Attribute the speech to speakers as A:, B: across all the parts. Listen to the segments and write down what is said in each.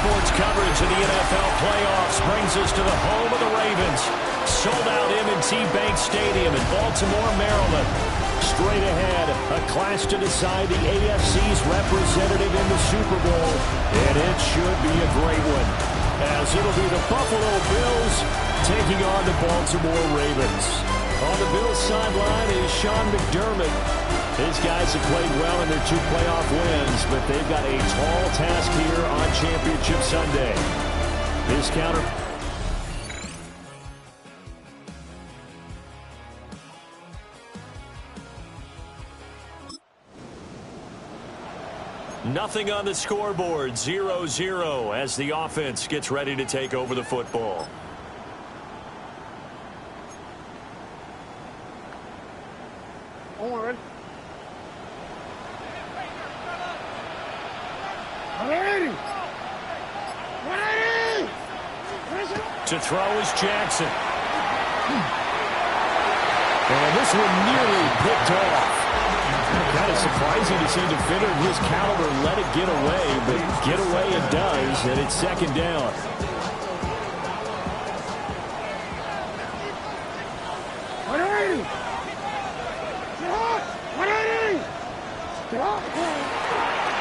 A: sports coverage of the NFL playoffs brings us to the home of the Ravens. Sold-out M&T Bank Stadium in Baltimore, Maryland. Straight ahead, a clash to decide the AFC's representative in the Super Bowl. And it should be a great one, as it'll be the Buffalo Bills taking on the Baltimore Ravens. On the Bills sideline is Sean McDermott. His guys have played well in their 2 playoff wins, but they've got a tall task here on Championship Sunday. His counter. Nothing on the scoreboard, 0-0 as the offense gets ready to take over the football. To throw is Jackson. And this one nearly picked off. Kind of surprising to see a defender of his caliber let it get away, but get away it does, and it's second down.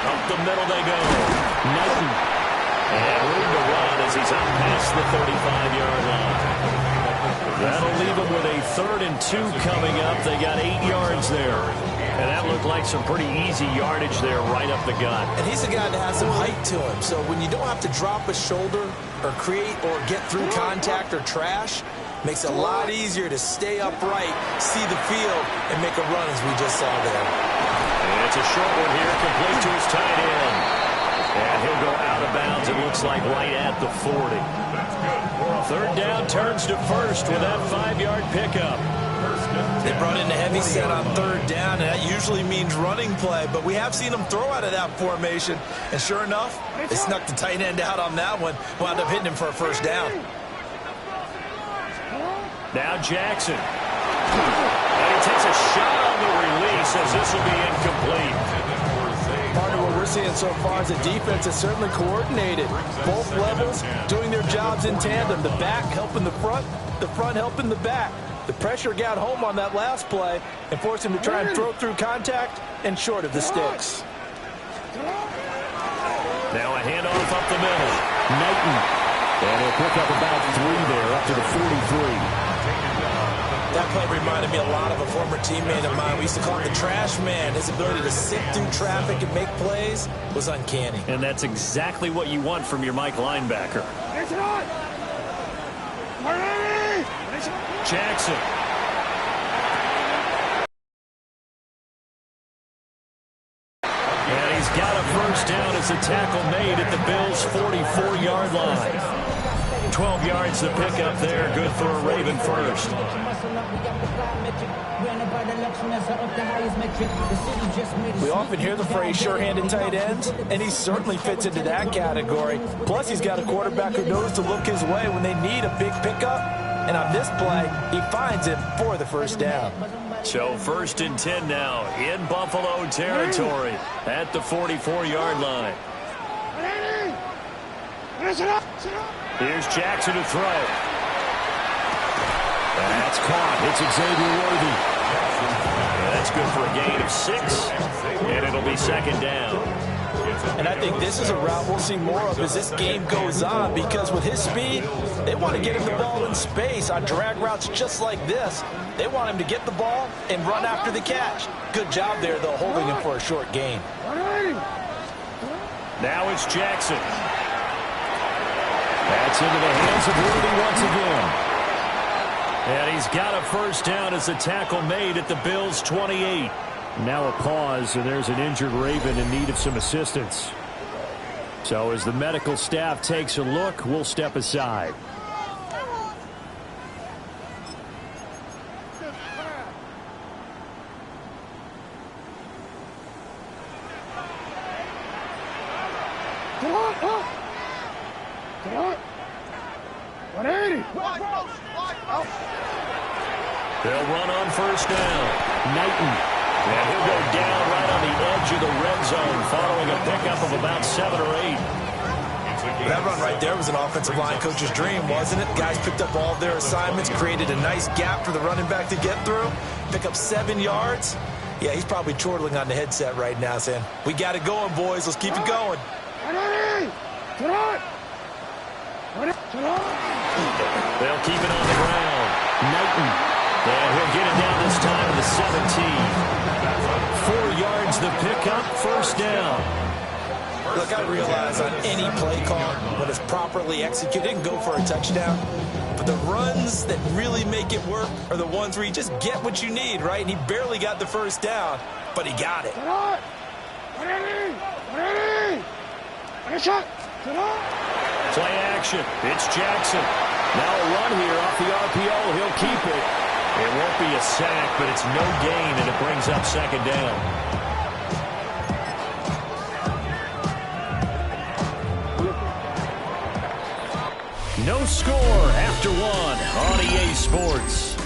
A: Up the middle they go. Knighton. And room to run as he's up past the 35-yard line. That'll leave him with a 3rd and 2 coming up. They got 8 yards there. And that looked like some pretty easy yardage there right up the gut.
B: And he's a guy that has some height to him. So when you don't have to drop a shoulder or create or get through contact or trash, makes it a lot easier to stay upright, see the field, and make a run as we just saw there.
A: And it's a short one here, complete to his tight end. And he'll go out of bounds, it looks like right at the 40. 3rd down turns to 1st with that 5-yard pickup.
B: They brought in a heavy set on 3rd down, and that usually means running play, but we have seen them throw out of that formation, and sure enough, they snuck the tight end out on that one, wound up hitting him for a 1st down.
A: Now Jackson. And he takes a shot on the release as this will be incomplete.
B: Part of what we're seeing so far is the defense is certainly coordinated. Both levels doing their jobs in tandem. The back helping the front helping the back. The pressure got home on that last play and forced him to try and throw through contact and short of the sticks.
A: Now a handoff up the middle. Knighton. And he'll pick up about 3 there, up to the 43.
B: That play reminded me a lot of a former teammate of mine. We used to call him the trash man. His ability to sit through traffic and make plays was uncanny.
A: And that's exactly what you want from your Mike linebacker. Jackson. And he's got a 1st down as a tackle made at the Bills' 44-yard line. 12 yards to pick up there. Good for a Raven first.
B: We often hear the phrase sure-handed tight ends, and he certainly fits into that category. Plus, he's got a quarterback who knows to look his way when they need a big pickup. And on this play, he finds him for the 1st down.
A: So 1st and 10 now in Buffalo territory at the 44-yard line. Here's Jackson to throw. That's caught. It's Xavier Worthy. That's good for a gain of 6. And it'll be 2nd down.
B: And I think this is a route we'll see more of as this game goes on, because with his speed, they want to get him the ball in space on drag routes just like this. They want him to get the ball and run after the catch. Good job there, though, holding him for a short gain.
A: Now it's Jackson. That's into the hands of Worthy once again. And he's got a 1st down as a tackle made at the Bills' 28. Now a pause, and there's an injured Raven in need of some assistance. So as the medical staff takes a look, we'll step aside. They'll run on 1st down. Knighton. And he'll go down right on the edge of the red zone following a pickup of about 7 or 8.
B: That run right there was an offensive line coach's dream, wasn't it? Guys picked up all of their assignments, created a nice gap for the running back to get through, pick up 7 yards. Yeah, he's probably chortling on the headset right now saying, we got it going, boys. Let's keep it going.
A: They'll keep it on the ground. Knighton. And he'll get it down this time to the 17. 4 yards the pickup, first down.
B: Look, I realize on any play call, when it's properly executed, it can go for a touchdown. But the runs that really make it work are the ones where you just get what you need, right? And he barely got the first down, but he got it.
A: Play action. It's Jackson. Now a run here off the RPO. He'll keep it. It won't be a sack, but it's no gain, and it brings up second down. No score after 1 on EA Sports.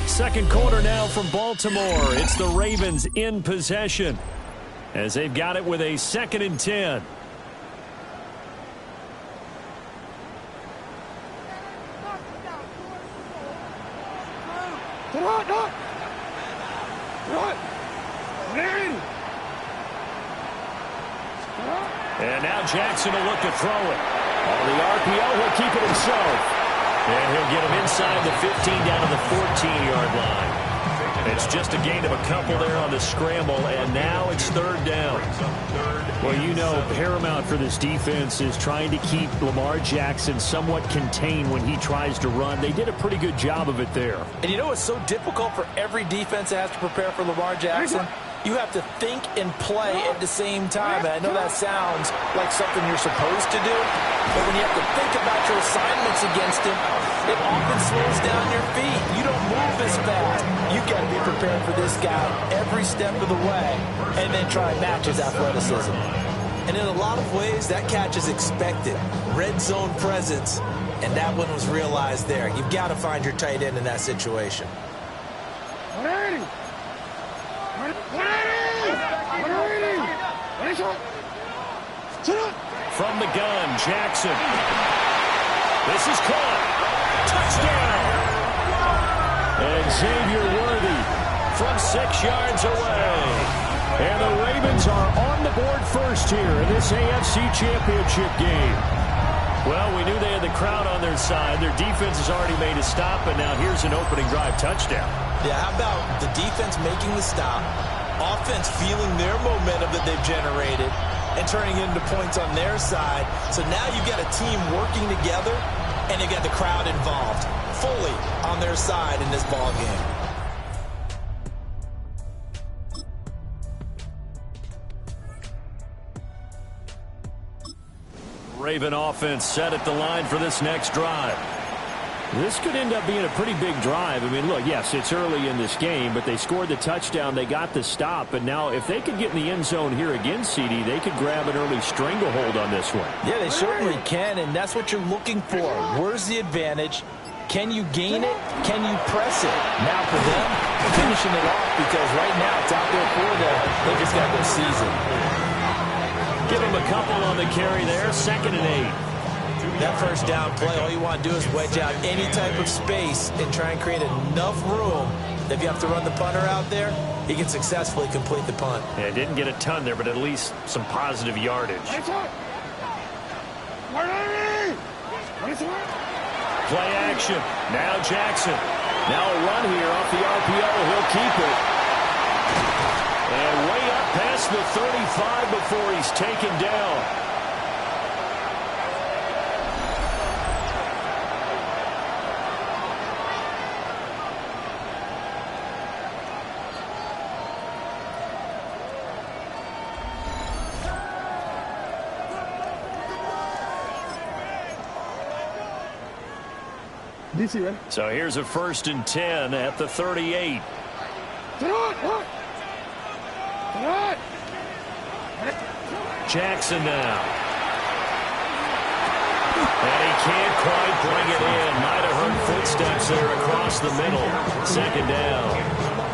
A: Second quarter now from Baltimore. It's the Ravens in possession as they've got it with a 2nd and 10. And now Jackson will look to throw it. On the RPO, he'll keep it himself. And he'll get him inside the 15 down to the 14-yard line. It's just a gain of a couple there on the scramble, and now it's 3rd down. Well, you know, paramount for this defense is trying to keep Lamar Jackson somewhat contained when he tries to run. They did a pretty good job of it there.
B: And you know what's so difficult for every defense that has to prepare for Lamar Jackson? You have to think and play at the same time. And I know that sounds like something you're supposed to do, but when you have to think about your assignments against him, it often slows down your feet. You don't move as fast. You've got to be prepared for this guy every step of the way and then try and match his athleticism. And in a lot of ways, that catch is expected. Red zone presence, and that one was realized there. You've got to find your tight end in that situation.
A: From the gun, Jackson. This is caught. Touchdown! And Xavier Worthy from 6 yards away. And the Ravens are on the board first here in this AFC Championship game. Well, we knew they had the crowd on their side. Their defense has already made a stop, and now here's an opening drive touchdown.
B: Yeah, how about the defense making the stop, offense feeling their momentum that they've generated, and turning it into points on their side. So now you've got a team working together, and you've got the crowd involved fully on their side in this ball game.
A: Raven offense set at the line for this next drive. This could end up being a pretty big drive. I mean, look, yes, it's early in this game, but they scored the touchdown. They got the stop. And now if they could get in the end zone here again, CD, they could grab an early stranglehold on this one.
B: Yeah, they certainly can, and that's what you're looking for. Where's the advantage? Can you gain it? Can you press it? Now for them, finishing it off, because right now it's out there for them. They just got to go seize it.
A: Give them a couple on the carry there. 2nd and 8.
B: That first down play, all you want to do is wedge out any type of space and try and create enough room that if you have to run the punter out there, he can successfully complete the punt.
A: Yeah, didn't get a ton there, but at least some positive yardage. Play action. Now Jackson. Now a run here off the RPO. He'll keep it. And way up past the 35 before he's taken down. So here's a 1st and 10 at the 38. Jackson now. And he can't quite bring it in. Might have heard footsteps there across the middle. 2nd down.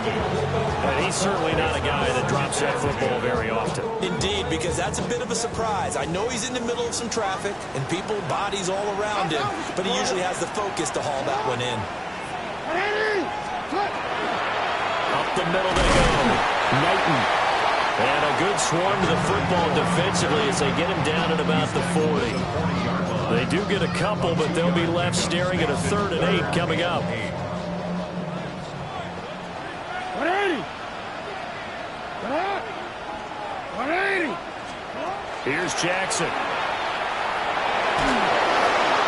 A: And he's certainly not a guy that drops that football very often.
B: Indeed, because that's a bit of a surprise. I know he's in the middle of some traffic and people, bodies all around him, but he usually has the focus to haul that one in.
A: Up the middle they go. Knighton. And a good swarm to the football defensively as they get him down at about the 40. They do get a couple, but they'll be left staring at a 3rd and 8 coming up. Here's Jackson.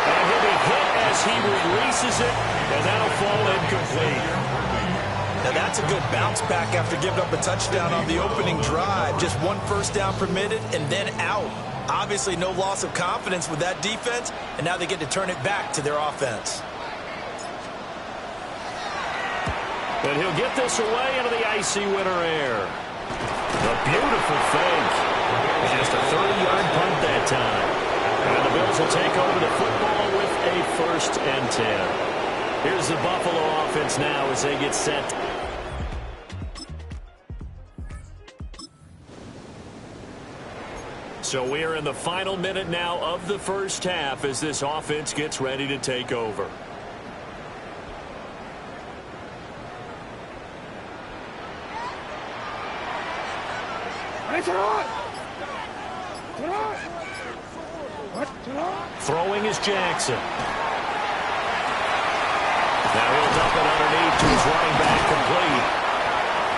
A: And he'll be hit as he releases it, and that'll fall incomplete.
B: Now that's a good bounce back after giving up a touchdown on the opening drive. Just 1 first down permitted and then out. Obviously no loss of confidence with that defense, and now they get to turn it back to their offense.
A: But he'll get this away into the icy winter air. The beautiful fake. Just a 30-yard punt that time. And the Bills will take over the football with a 1st and 10. Here's the Buffalo offense now as they get set. So we are in the final minute now of the first half as this offense gets ready to take over. Throwing is Jackson. Now he'll dump it underneath to his running back, complete.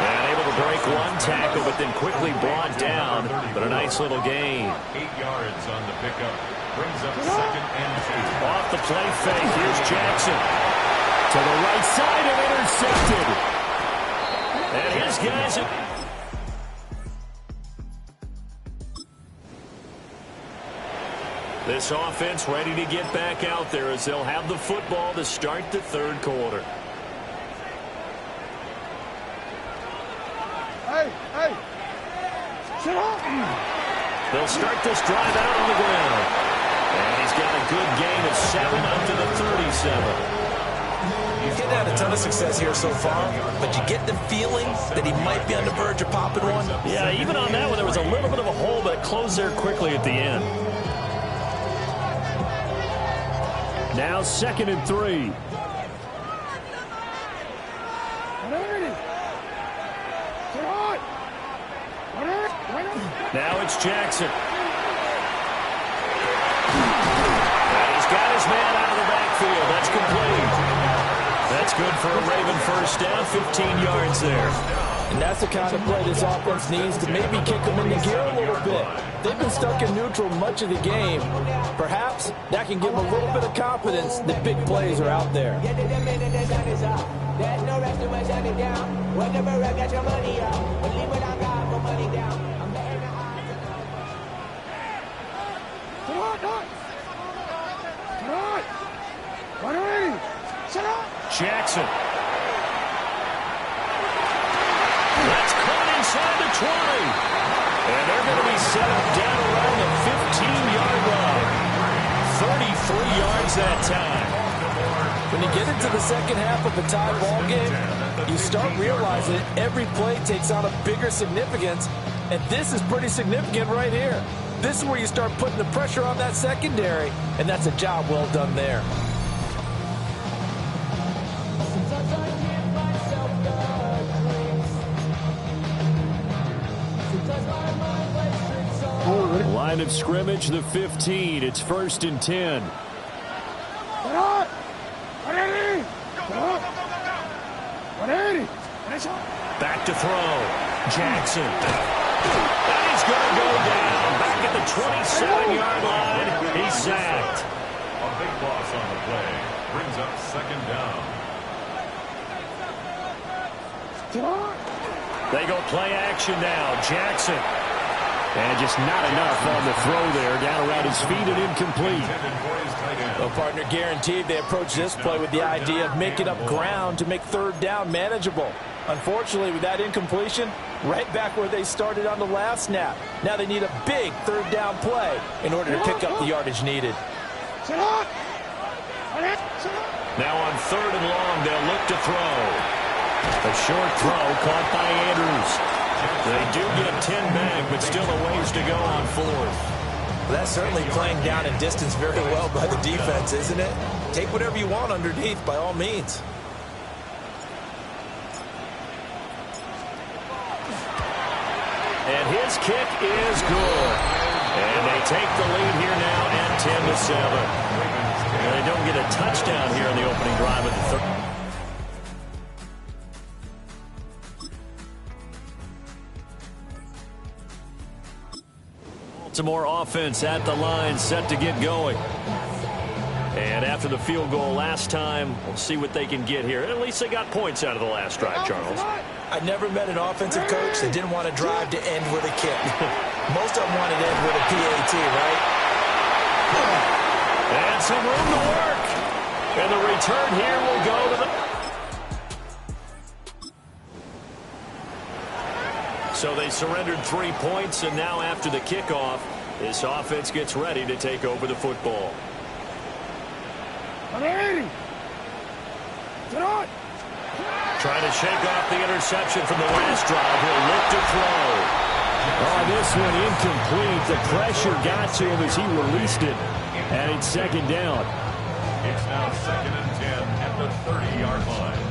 A: And able to break 1 tackle, but then quickly brought down. But a nice little gain.
C: 8 yards on the pickup. Brings up 2nd and 2.
A: Off the play fake, here's Jackson. To the right side and intercepted. And his guys are... This offense ready to get back out there as they'll have the football to start the 3rd quarter. They'll start this drive out on the ground. And he's got a good gain of 7 up to the 37.
B: He's getting had a ton of success here so far, but you get the feeling that he might be on the verge of popping one.
A: Yeah, even on that one, there was a little bit of a hole, but it closed there quickly at the end. Now 2nd and 3. Now it's Jackson. And he's got his man out of the backfield. That's complete. That's good for a Raven 1st down, 15 yards there.
B: And that's the kind of play this offense needs to maybe kick them into gear a little bit. They've been stuck in neutral much of the game. Perhaps that can give them a little bit of confidence that big plays are out there.
A: Jackson. That's caught inside the 20. And they're going to be set up down around the 15-yard line. 33 yards that time.
B: When you get into the second half of a tie ball game, you start realizing every play takes on a bigger significance, and this is pretty significant right here. This is where you start putting the pressure on that secondary, and that's a job well done there.
A: Line of scrimmage, the 15. It's 1st and 10. Back to throw. Jackson. And he's going to go down. Back at the 27-yard line. He's sacked.
C: A big loss on the play. Brings up 2nd down.
A: They go play action now. Jackson. And just not enough on the throw there. Down around his feet and incomplete.
B: Well, partner, guaranteed they approach this play with the idea of making up ground to make 3rd down manageable. Unfortunately, with that incompletion, right back where they started on the last snap. Now they need a big 3rd down play in order to pick up the yardage needed.
A: Now on 3rd and long, they'll look to throw. A short throw caught by Andrews. They do get 10 back, but still a ways to go on fourth.
B: That's certainly playing down and distance very well by the defense, isn't it? Take whatever you want underneath, by all means.
A: And his kick is good. And they take the lead here now at 10-7. And they don't get a touchdown here in the opening drive of the third. Some more offense at the line, set to get going. And after the field goal last time, we'll see what they can get here. At least they got points out of the last drive, Charles.
B: I never met an offensive coach that didn't want to drive to end with a kick. Most of them wanted to end with a PAT, right?
A: And some room to work. And the return here will go to the... So they surrendered 3 points, and now after the kickoff, this offense gets ready to take over the football. Trying to shake off the interception from the last drive. He'll look to throw.
D: Oh, this one incomplete. The pressure got to him as he released it. And it's second down.
C: It's now 2nd and 10 at the 30-yard line.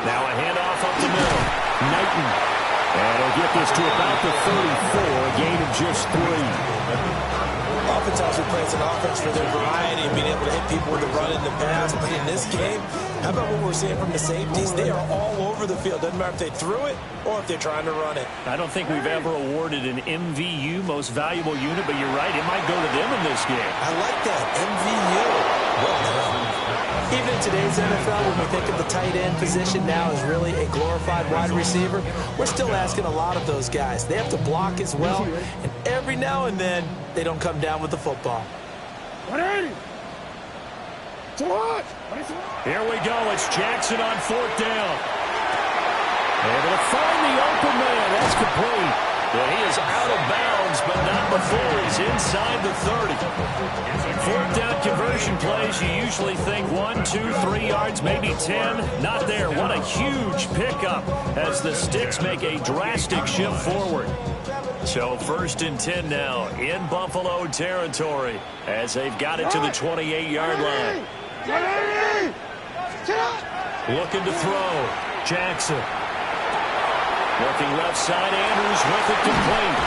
A: Now a handoff up the middle.
D: Knighton. And he'll get this to about the 34, a gain of just 3.
B: Offense also plays an offense for their variety and being able to hit people with the run and the pass. But in this game, how about what we're seeing from the safeties? They are all over the field. Doesn't matter if they threw it or if they're trying to run it.
A: I don't think we've ever awarded an MVU, most valuable unit, but you're right, it might go to them in this game.
B: I like that, MVU. Well done. Even in today's NFL, when we think of the tight end position now as really a glorified wide receiver, we're still asking a lot of those guys. They have to block as well, and every now and then, they don't come down with the football.
A: Here we go. It's Jackson on 4th down. Able to find the open man. That's complete. Well, he is out of bounds, but not before he's inside the 30. 4th down conversion plays, you usually think 1, 2, 3 yards, maybe 10. Not there. What a huge pickup as the Sticks make a drastic shift forward. So 1st and 10 now in Buffalo territory as they've got it to the 28-yard line. Looking to throw. Jackson. Working left side, Andrews with it complete.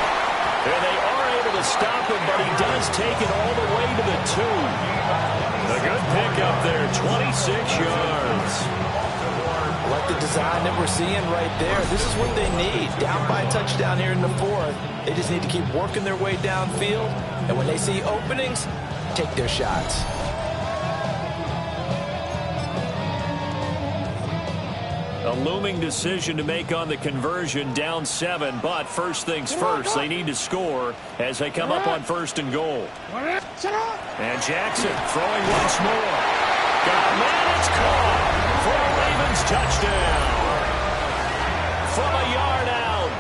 A: And they are able to stop him, but he does take it all the way to the 2. A good pickup there, 26 yards.
B: I like the design that we're seeing right there. This is what they need. Down by a touchdown here in the 4th. They just need to keep working their way downfield. And when they see openings, take their shots.
A: A looming decision to make on the conversion, down 7, but first things first, they need to score as they come up on 1st and goal. And Jackson throwing once more. Got a man, it's caught for a Ravens touchdown. From a yard out.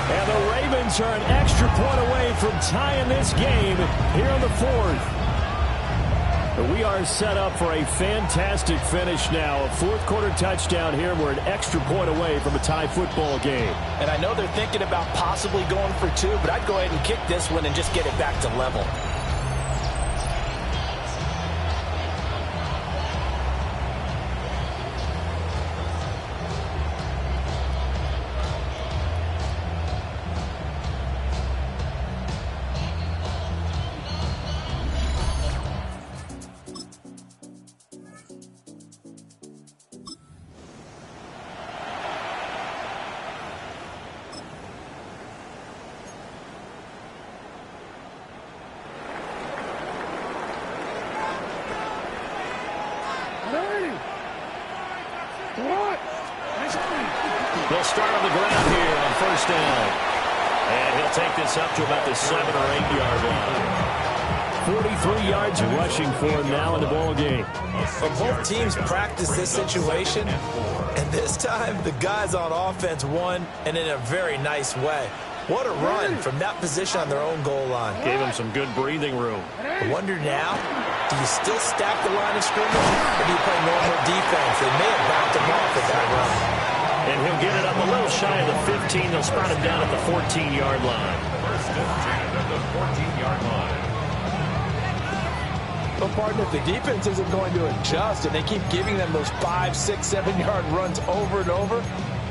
D: And the Ravens are an extra point away from tying this game here in the 4th. We are set up for a fantastic finish now. A 4th quarter touchdown here. We're an extra point away from a tie football game.
B: And I know they're thinking about possibly going for 2, but I'd go ahead and kick this one and just get it back to level.
A: They'll start on the ground here on 1st down. And he'll take this up to about the 7 or 8 yard line.
D: 43 yards rushing for him now in the ball game.
B: Well, both teams practice this situation, and this time the guys on offense won, and in a very nice way. What a run from that position on their own goal line.
D: Gave him some good breathing room.
B: I wonder now, do you still stack the line of scrimmage, or do you play normal defense? They may have backed him off with that run.
D: And he'll get it up a little shy of the 15. They'll spot him down at the 14-yard line.
C: First and 10 at the 14-yard line.
B: Well, partner, if the defense isn't going to adjust and they keep giving them those 5, 6, 7-yard runs over and over,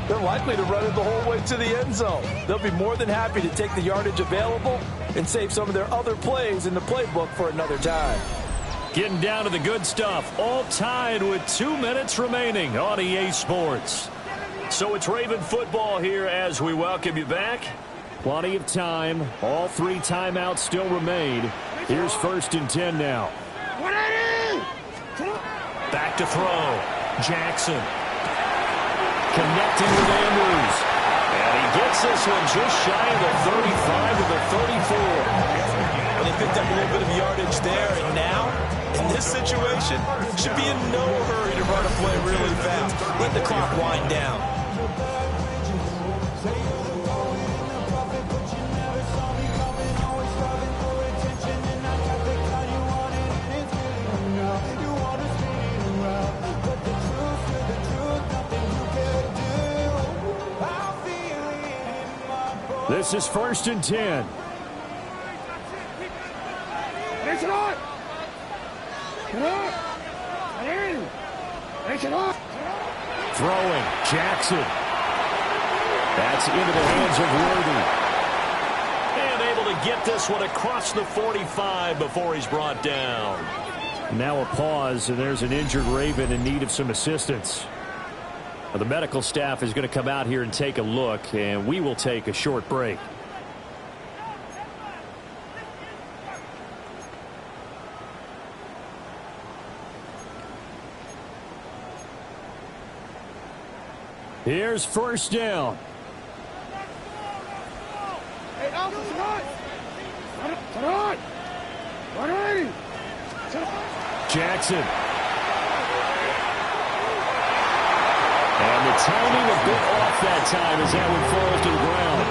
B: they're likely to run it the whole way to the end zone. They'll be more than happy to take the yardage available and save some of their other plays in the playbook for another time.
D: Getting down to the good stuff. All tied with 2 minutes remaining on EA Sports. So it's Raven football here as we welcome you back. Plenty of time. All 3 timeouts still remain. Here's 1st and 10 now. Back to throw. Jackson. Connecting with Andrews. And he gets this one just shy of the 35 to the 34.
B: And they picked up a little bit of yardage there. And now, in this situation, should be in no hurry to run a play really fast. Let the clock wind down.
D: This is 1st and 10. Throwing. Jackson. That's into the hands of Worthy. And able to get this one across the 45 before he's brought down. Now a pause, and there's an injured Raven in need of some assistance. The medical staff is going to come out here and take a look, and we will take a short break. Here's 1st down. Jackson. And the timing a bit off that time as that one falls to the ground.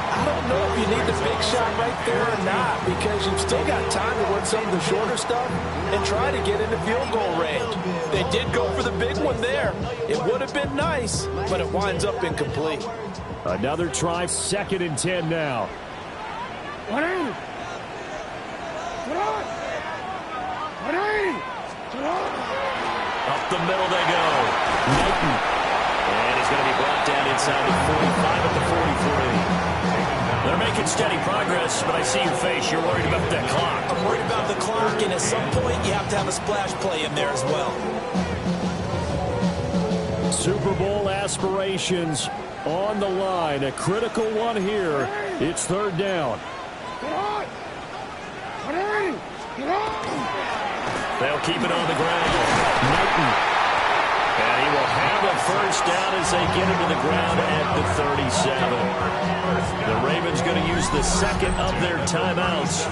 B: I don't know if you need the big shot right there or not, because you've still got time to work some of the shorter stuff and try to get into field goal range. They did go for the big one there. It would have been nice, but it winds up incomplete.
D: Another try, 2nd and 10 now. Up the middle they go. Knighton. And he's going to be brought down inside the 45 at the 43. They're making steady progress, but I see your face. You're worried about that clock.
B: I'm worried about the clock, and at some point you have to have a splash play in there as well.
D: Super Bowl aspirations on the line. A critical one here. It's 3rd down. They'll keep it on the ground. Knighton. And he will have a 1st down as they get him to the ground at the 37. The Ravens going to use the 2nd of their timeouts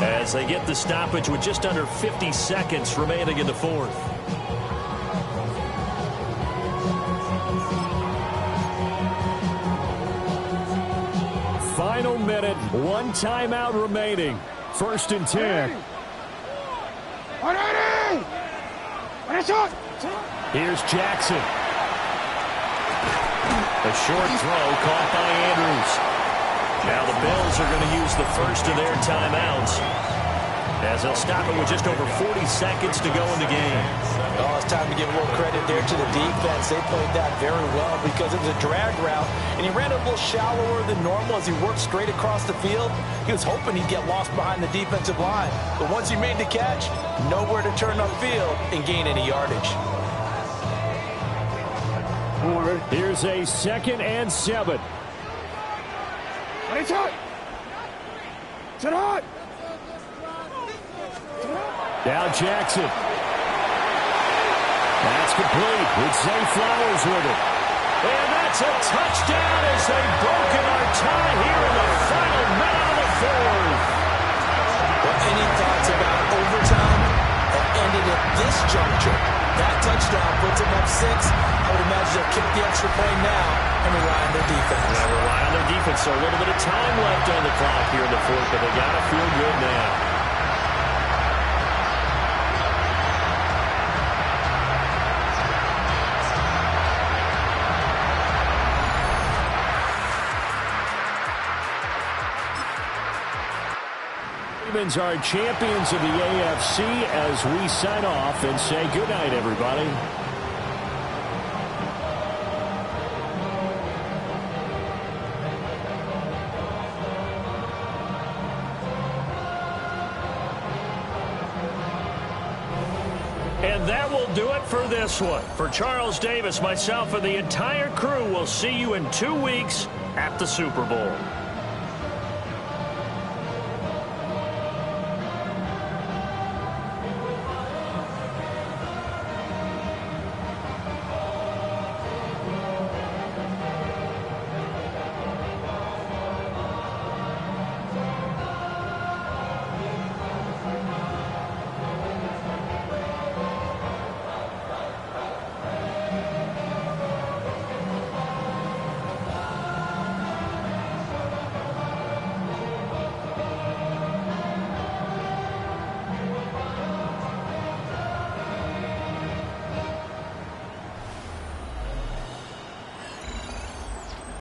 D: as they get the stoppage with just under 50 seconds remaining in the 4th. Final minute, 1 timeout remaining. 1st and 10. Here's Jackson. A short throw caught by Andrews. Now the Bills are going to use the 1st of their timeouts as they'll stop it with just over 40 seconds to go in the game.
B: Oh, it's time to give a little credit there to the defense. They played that very well because it was a drag route, and he ran a little shallower than normal as he worked straight across the field. He was hoping he'd get lost behind the defensive line. But once he made the catch, nowhere to turn upfield and gain any yardage.
D: Here's a 2nd and 7. Now Jackson. That's complete. It's Zay Flowers with it. And that's a touchdown as they've broken our tie here in the final minute of the 4th.
B: Well, any thoughts about overtime? It ended at this juncture. That touchdown puts them up 6. I would imagine they'll kick the extra point now and rely on their defense.
A: Yeah, rely on their defense. So a little bit of time left on the clock here in the fourth, but they got to feel good now. Ravens are champions of the AFC as we sign off and say goodnight, everybody. And that will do it for this one. For Charles Davis, myself, and the entire crew, we'll see you in 2 weeks at the Super Bowl.